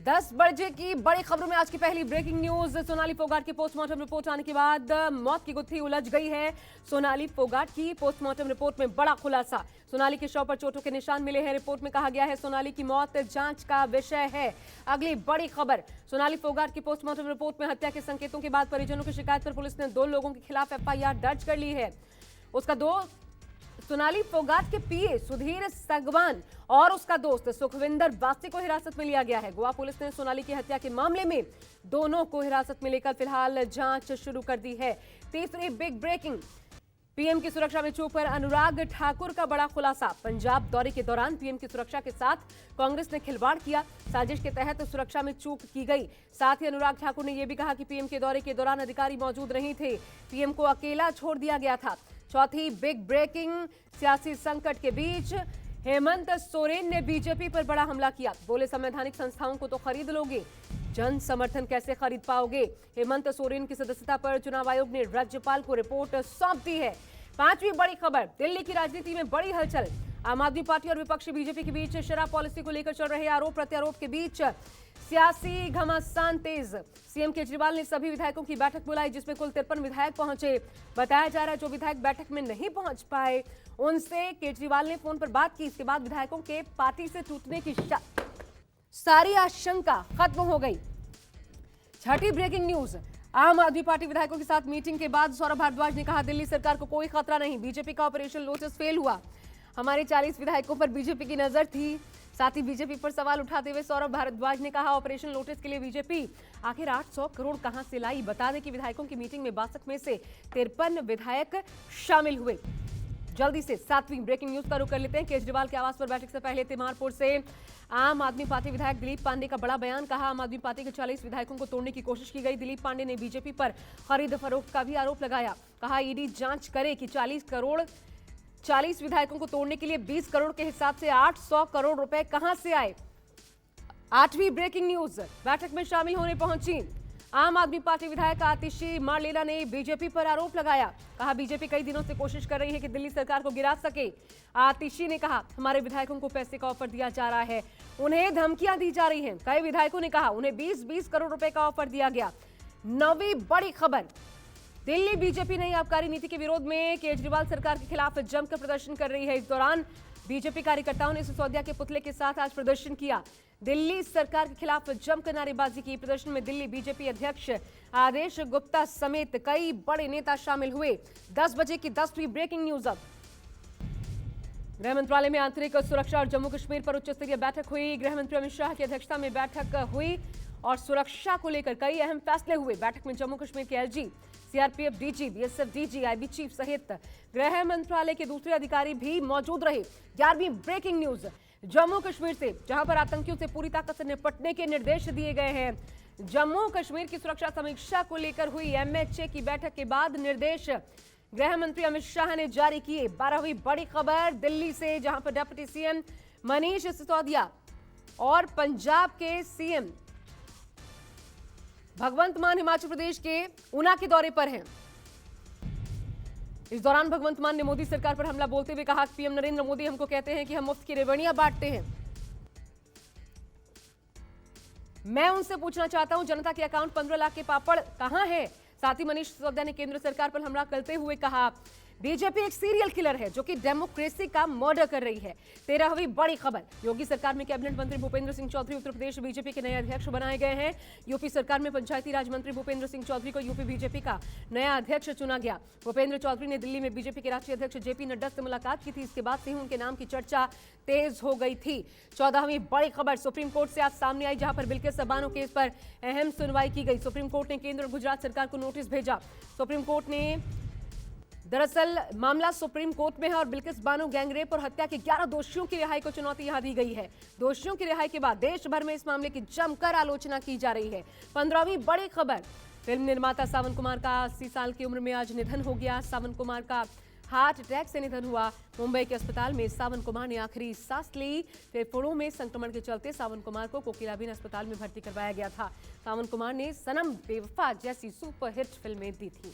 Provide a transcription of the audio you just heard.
10 बजे की बड़ी खबरों में आज की पहली ब्रेकिंग न्यूज। सोनाली फोगाट की पोस्टमार्टम रिपोर्ट आने के बाद मौत की गुत्थी उलझ गई है। सोनाली फोगाट की पोस्टमार्टम रिपोर्ट में बड़ा खुलासा। सोनाली के शव पर चोटों के निशान मिले हैं। रिपोर्ट में कहा गया है सोनाली की मौत जांच का विषय है। अगली बड़ी खबर, सोनाली फोगाट की पोस्टमार्टम रिपोर्ट में हत्या के संकेतों के बाद परिजनों की शिकायत पर पुलिस ने 2 लोगों के खिलाफ एफआईआर दर्ज कर ली है। उसका सोनाली फोगाट के पीए सुधीर सगवान और उसका दोस्त सुखविंदर बास्ती को हिरासत में लिया गया है। गोवा पुलिस ने सोनाली की हत्या के मामले में दोनों को हिरासत में लेकर फिलहाल जांच शुरू कर दी है। तीसरी बिग ब्रेकिंग, पीएम की सुरक्षा में चूक पर अनुराग ठाकुर का बड़ा खुलासा। पंजाब दौरे के दौरान पीएम की सुरक्षा के साथ कांग्रेस ने खिलवाड़ किया। साजिश के तहत सुरक्षा में चूक की गई। साथ ही अनुराग ठाकुर ने यह भी कहा कि पीएम के दौरे के दौरान अधिकारी मौजूद नहीं थे, पीएम को अकेला छोड़ दिया गया था। चौथी बिग ब्रेकिंग, सियासी संकट के बीच हेमंत सोरेन ने बीजेपी पर बड़ा हमला किया। बोले संवैधानिक संस्थाओं को तो खरीद लोगे, जन समर्थन कैसे खरीद पाओगे। हेमंत सोरेन की सदस्यता पर चुनाव आयोग ने राज्यपाल को रिपोर्ट सौंप दी है। पांचवी बड़ी खबर, दिल्ली की राजनीति में बड़ी हलचल। आम आदमी पार्टी और विपक्षी बीजेपी के बीच शराब पॉलिसी को लेकर चल रहे आरोप प्रत्यारोप के बीच सियासी घमासान तेज। सीएम केजरीवाल ने सभी विधायकों की बैठक बुलाई, जिसमें कुल 53 विधायक पहुंचे। बताया जा रहा है जो विधायक बैठक में नहीं पहुंच पाए उनसे केजरीवाल ने फोन पर बात की। इसके बाद विधायकों के पार्टी से टूटने की सारी आशंका खत्म हो गई। छठी ब्रेकिंग न्यूज, आम आदमी पार्टी विधायकों के साथ मीटिंग के बाद सौरभ भारद्वाज ने कहा दिल्ली सरकार को कोई खतरा नहीं, बीजेपी का ऑपरेशन लोटस फेल हुआ। हमारे 40 विधायकों पर बीजेपी की नजर थी। साथ ही बीजेपी पर सवाल उठाते हुए सौरभ भारद्वाज ने कहा ऑपरेशन लोटस के लिए बीजेपी आखिर 800 करोड़ कहां से लाई। बता दें कि विधायकों की मीटिंग में 62 में से 53 विधायक शामिल हुए। जल्दी से 7वीं ब्रेकिंग न्यूज का रुख कर लेते हैं। केजरीवाल के आवास पर बैठक से पहले तिमारपुर से आम आदमी पार्टी विधायक दिलीप पांडे का बड़ा बयान। कहा आम आदमी पार्टी के 40 विधायकों को तोड़ने की कोशिश की गई। दिलीप पांडे ने बीजेपी पर खरीद फरोख्त का भी आरोप लगाया। कहा ईडी जांच करे कि 40 विधायकों को तोड़ने के लिए 20 करोड़ के हिसाब से 800 करोड़ रुपए कहां से आए। 8वीं ब्रेकिंग न्यूज, बैठक में शामिल होने पहुंची आम आदमी पार्टी विधायक आतिशी मारलेला ने बीजेपी पर आरोप लगाया। कहा बीजेपी कई दिनों से कोशिश कर रही है कि दिल्ली सरकार को गिरा सके। आतिशी ने कहा हमारे विधायकों को पैसे का ऑफर दिया जा रहा है, उन्हें धमकियां दी जा रही हैं। कई विधायकों ने कहा उन्हें 20-20 करोड़ रुपए का ऑफर दिया गया। 9वीं बड़ी खबर, दिल्ली बीजेपी नई आबकारी नीति के विरोध में केजरीवाल सरकार के खिलाफ जमकर प्रदर्शन कर रही है। इस दौरान बीजेपी कार्यकर्ताओं ने सिसोदिया के पुतले के साथ आज प्रदर्शन किया। दिल्ली सरकार के खिलाफ जमकर नारेबाजी की। प्रदर्शन में दिल्ली बीजेपी अध्यक्ष आदेश गुप्ता समेत कई बड़े नेता शामिल हुए। 10 बजे की 10वीं ब्रेकिंग न्यूज। अब गृह मंत्रालय में आंतरिक सुरक्षा और जम्मू कश्मीर पर उच्च स्तरीय बैठक हुई। गृह मंत्री अमित शाह की अध्यक्षता में बैठक हुई और सुरक्षा को लेकर कई अहम फैसले हुए। बैठक में जम्मू कश्मीर के LG, CRPF DG, BSF DG, IB chief सहित गृह मंत्रालय के दूसरे अधिकारी भी मौजूद रहे। 11वीं ब्रेकिंग न्यूज, जम्मू कश्मीर से जहां पर आतंकियों से पूरी ताकत से निपटने के निर्देश दिए गए हैं। जम्मू कश्मीर की सुरक्षा समीक्षा को लेकर हुई एमएचए की बैठक के बाद निर्देश गृह मंत्री अमित शाह ने जारी किए। 12वीं बड़ी खबर, दिल्ली से जहां पर डिप्टी सीएम मनीष सिसोदिया और पंजाब के सीएम भगवंत मान हिमाचल प्रदेश के ऊना के दौरे पर हैं। इस दौरान भगवंत मान ने मोदी सरकार पर हमला बोलते हुए कहा पीएम नरेंद्र मोदी हमको कहते हैं कि हम मुफ्त की रेवड़ियां बांटते हैं। मैं उनसे पूछना चाहता हूं जनता के अकाउंट 15 लाख के पापड़ कहां है। साथ ही मनीष सिसोदिया ने केंद्र सरकार पर हमला करते हुए कहा बीजेपी एक सीरियल किलर है जो कि डेमोक्रेसी का मर्डर कर रही है। 13वीं बड़ी खबर, योगी सरकार में कैबिनेट मंत्री भूपेंद्र सिंह चौधरी उत्तर प्रदेश बीजेपी के नए अध्यक्ष बनाए गए हैं। यूपी सरकार में पंचायती राज मंत्री भूपेंद्र सिंह चौधरी को यूपी बीजेपी का नया अध्यक्ष चुना गया। भूपेंद्र चौधरी ने दिल्ली में बीजेपी के राष्ट्रीय अध्यक्ष जेपी नड्डा से मुलाकात की थी। इसके बाद से ही उनके नाम की चर्चा तेज हो गई थी। 14वीं बड़ी खबर, सुप्रीम कोर्ट से आज सामने आई जहां पर बिल्किस बानो केस पर अहम सुनवाई की गई। सुप्रीम कोर्ट ने केंद्र और गुजरात सरकार को नोटिस भेजा। सुप्रीम कोर्ट ने दरअसल मामला सुप्रीम कोर्ट में है और बिल्किस बानो गैंगरेप और हत्या के 11 दोषियों की रिहाई को चुनौती यहां दी गई है। दोषियों की रिहाई के बाद देश भर में इस मामले की जमकर आलोचना की जा रही है। 15वीं बड़ी खबर, फिल्म निर्माता सावन कुमार का 80 साल की उम्र में आज निधन हो गया। सावन कुमार का हार्ट अटैक से निधन हुआ। मुंबई के अस्पताल में सावन कुमार ने आखिरी सांस ली। फेफड़ों में संक्रमण के चलते सावन कुमार को कोकिलाबेन अस्पताल में भर्ती करवाया गया था। सावन कुमार ने सनम बेवफा जैसी सुपरहिट फिल्में दी थी।